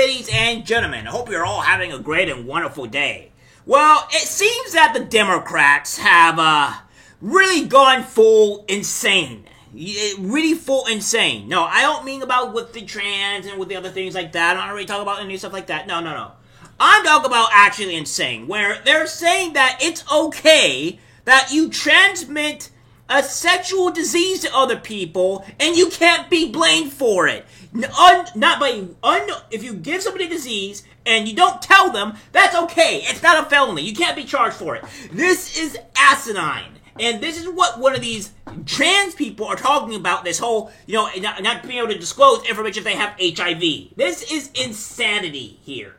ladies and gentlemen. I hope you're all having a great and wonderful day. Well, it seems that the Democrats have really gone full insane. Really full insane. No, I don't mean about with the trans and with the other things like that. I don't really talk about any stuff like that. No. I'm talking about actually insane, where they're saying that it's okay that you transmit a sexual disease to other people and you can't be blamed for it. If you give somebody a disease and you don't tell them, that's okay. It's not a felony. You can't be charged for it. This is asinine. And this is what one of these trans people are talking about, this whole, not being able to disclose information if they have HIV. This is insanity here.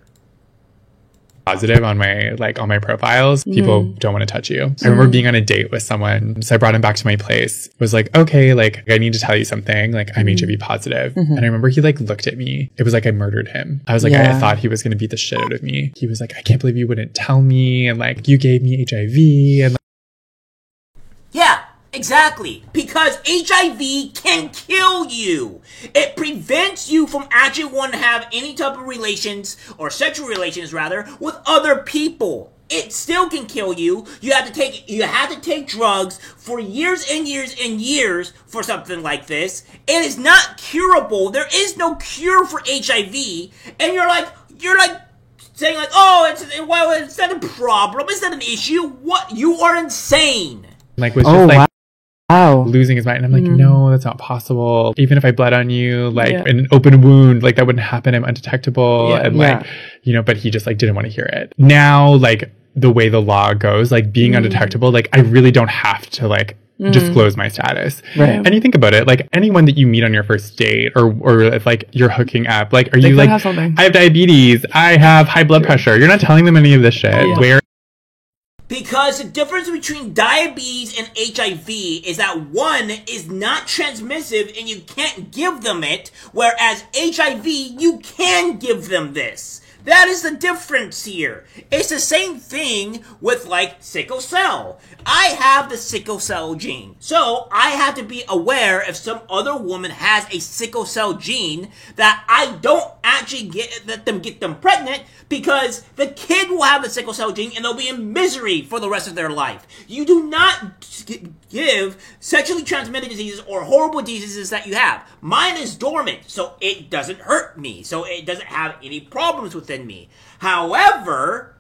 Positive on my profiles, people don't want to touch you. I remember being on a date with someone, so I brought him back to my place, was like, okay, I need to tell you something, I'm HIV positive. And I remember he looked at me. It was like I murdered him. I was like, I thought he was going to beat the shit out of me. He was like, I can't believe you wouldn't tell me, and you gave me HIV, and yeah. Exactly, because HIV can kill you. It prevents you from actually wanting to have any type of relations, or sexual relations rather, with other people. It still can kill you. You have to take drugs for years and years and years for something like this. It is not curable. There is no cure for HIV, and you're saying it's not a problem, it's not an issue. What? You are insane. Wow. Losing his mind. And I'm like, no, that's not possible. Even if I bled on you, in an open wound, that wouldn't happen. I'm undetectable. But he just didn't want to hear it. Now, the way the law goes, being undetectable, I really don't have to disclose my status. Right. And you think about it, anyone that you meet on your first date or if you're hooking up, are you I have diabetes, I have high blood pressure. You're not telling them any of this shit. Yeah. Because the difference between diabetes and HIV is that one is not transmissive and you can't give them it, whereas HIV, you can give them this. That is the difference here. It's the same thing with, sickle cell. I have the sickle cell gene. So, I have to be aware if some other woman has a sickle cell gene that I don't actually let them get them pregnant, because the kid will have the sickle cell gene and they'll be in misery for the rest of their life. You do not give sexually transmitted diseases or horrible diseases that you have. Mine is dormant, so it doesn't hurt me. So it doesn't have any problems within me. However,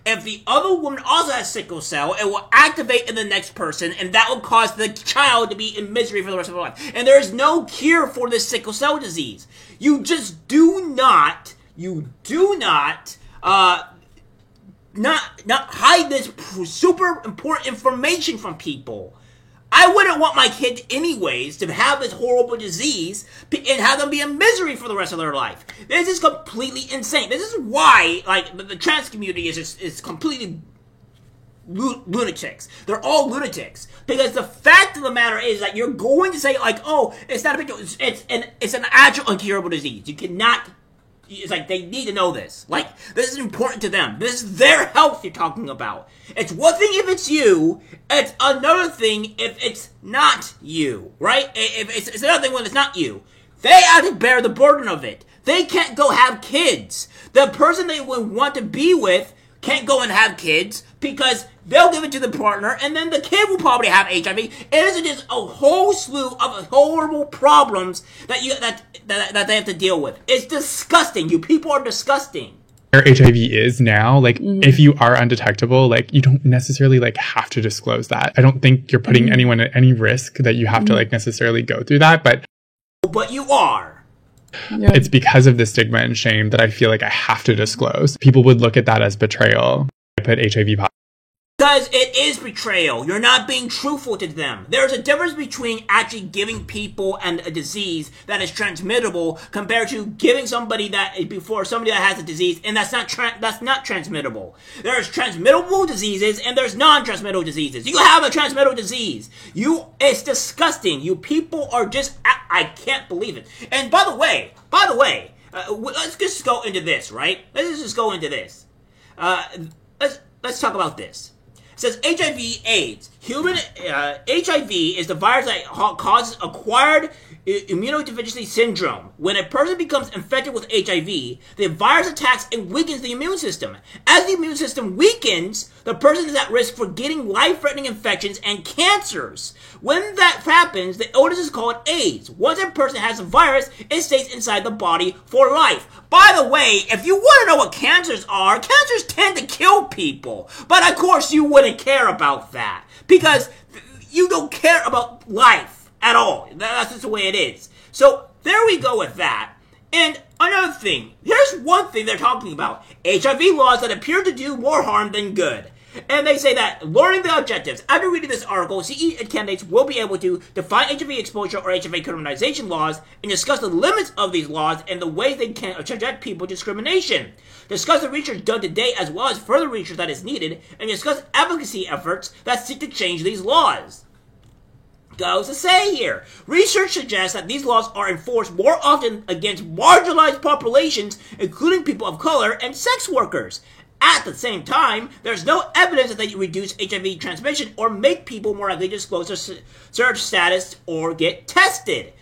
if the other woman also has sickle cell, it will activate in the next person, and that will cause the child to be in misery for the rest of their life. And there is no cure for this sickle cell disease. You just do not hide this super important information from people. I wouldn't want my kid anyways to have this horrible disease and have them be in misery for the rest of their life. This is completely insane. This is why, the trans community is completely lunatics. They're all lunatics. Because the fact of the matter is that you're going to say, oh, it's not a big deal. It's an actual incurable disease. You cannot... It's they need to know this. This is important to them. This is their health you're talking about. It's one thing if it's you. It's another thing if it's not you, right? If it's another thing when it's not you. They have to bear the burden of it. They can't go have kids. The person they would want to be with can't go and have kids because they'll give it to the partner, and then the kid will probably have HIV. It isn't just a whole slew of horrible problems that they have to deal with. It's disgusting. You people are disgusting. Where HIV is now, if you are undetectable, you don't necessarily have to disclose that. I don't think you're putting anyone at any risk that you have to necessarily go through that, but you are. Yeah. It's because of the stigma and shame that I feel I have to disclose. People would look at that as betrayal. I put HIV positive. Because it is betrayal. You're not being truthful to them. There's a difference between actually giving people a disease that is transmittable compared to giving somebody that has a disease and that's not transmittable. There's transmittable diseases and there's non-transmittable diseases. You have a transmittable disease. It's disgusting. You people are just, I can't believe it. And by the way, let's just go into this, right? Let's just go into this. Let's talk about this. It says HIV/AIDS. Human HIV is the virus that causes acquired immunodeficiency syndrome. When a person becomes infected with HIV, the virus attacks and weakens the immune system. As the immune system weakens, the person is at risk for getting life-threatening infections and cancers. When that happens, the illness is called AIDS. Once a person has the virus, it stays inside the body for life. By the way, if you want to know what cancers are, cancers tend to kill people. But of course you wouldn't care about that, because you don't care about life at all. That's just the way it is. So there we go with that. And another thing, here's one thing they're talking about. HIV laws that appear to do more harm than good. And they say that learning the objectives. After reading this article, CE candidates will be able to define HIV exposure or HIV criminalization laws and discuss the limits of these laws and the ways they can subject people to discrimination. Discuss the research done to date as well as further research that is needed, and discuss advocacy efforts that seek to change these laws. Goes to say here, research suggests that these laws are enforced more often against marginalized populations, including people of color and sex workers. At the same time, there's no evidence that they reduce HIV transmission or make people more likely to disclose their search status or get tested.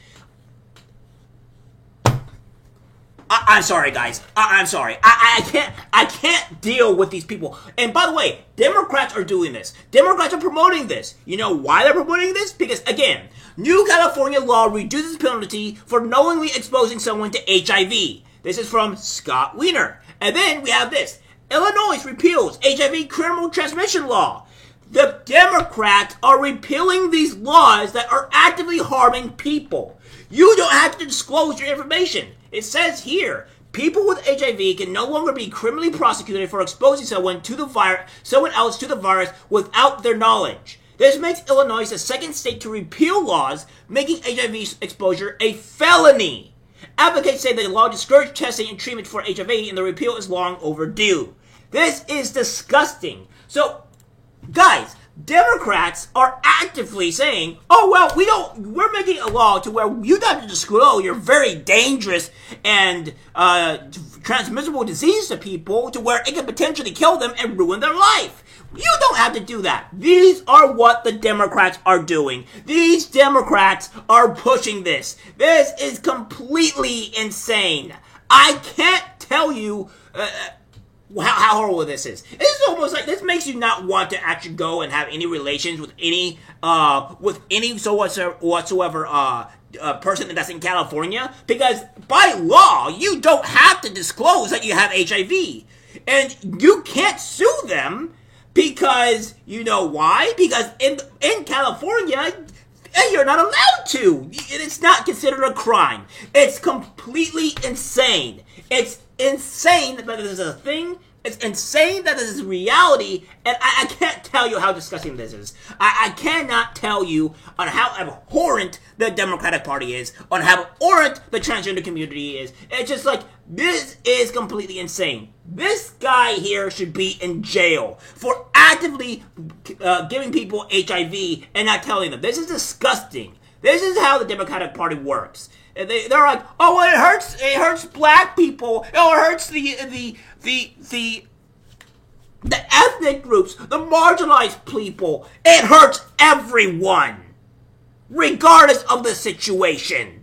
I'm sorry, guys. I'm sorry. I can't deal with these people. And by the way, Democrats are doing this. Democrats are promoting this. You know why they're promoting this? Because, again, new California law reduces penalty for knowingly exposing someone to HIV. This is from Scott Wiener. And then we have this. Illinois repeals HIV criminal transmission law. The Democrats are repealing these laws that are actively harming people. You don't have to disclose your information. It says here, people with HIV can no longer be criminally prosecuted for exposing someone else to the virus without their knowledge. This makes Illinois the second state to repeal laws making HIV exposure a felony. Advocates say that the law discouraged testing and treatment for HIV, and the repeal is long overdue. This is disgusting. So, guys, Democrats are actively saying, oh, well, we're making a law to where you don't have to disclose your very dangerous and transmissible disease to people to where it can potentially kill them and ruin their life. You don't have to do that. These are what the Democrats are doing. These Democrats are pushing this. This is completely insane. I can't tell you how horrible this is. This is almost like, this makes you not want to actually go and have any relations with any whatsoever person that's in California, because by law you don't have to disclose that you have HIV, and you can't sue them. Because, you know why? Because in California, you're not allowed to. It's not considered a crime. It's completely insane. It's insane that this is a thing. It's insane that this is reality. And I can't tell you how disgusting this is. I cannot tell you on how abhorrent the Democratic Party is, on how abhorrent the transgender community is. It's just like, this is completely insane. This guy here should be in jail for actively giving people HIV and not telling them. This is disgusting. This is how the Democratic Party works. They're like, oh, well, it hurts black people. Oh, it hurts the ethnic groups, the marginalized people. It hurts everyone, regardless of the situation.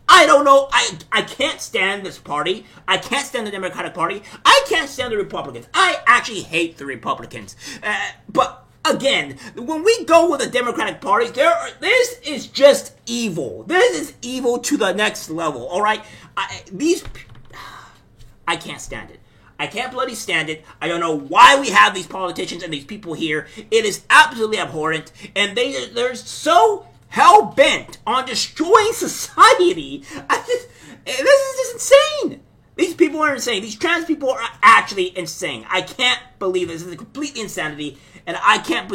I don't know. I can't stand this party. I can't stand the Democratic Party. I can't stand the Republicans. I actually hate the Republicans. But again, when we go with the Democratic Party, this is just evil. This is evil to the next level. All right, I can't stand it. I can't bloody stand it. I don't know why we have these politicians and these people here. It is absolutely abhorrent, and they're so hell-bent on destroying society. This is just insane. These people are insane. These trans people are actually insane. I can't believe this. This is complete insanity, and I can't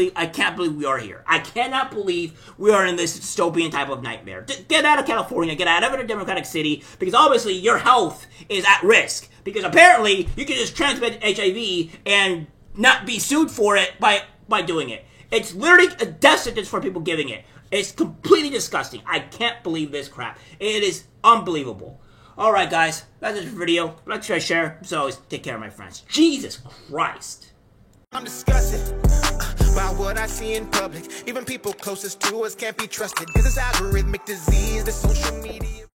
believe we are here. I cannot believe we are in this dystopian type of nightmare. Get out of California. Get out of a Democratic city, because obviously your health is at risk. Because apparently you can just transmit HIV and not be sued for it by doing it. It's literally a death sentence for people giving it. It's completely disgusting. I can't believe this crap. It is unbelievable. Alright, guys. That's it for the video. Like, share. So always, take care, my friends. Jesus Christ. I'm disgusted by what I see in public. Even people closest to us can't be trusted. Cause it's algorithmic disease, the social media.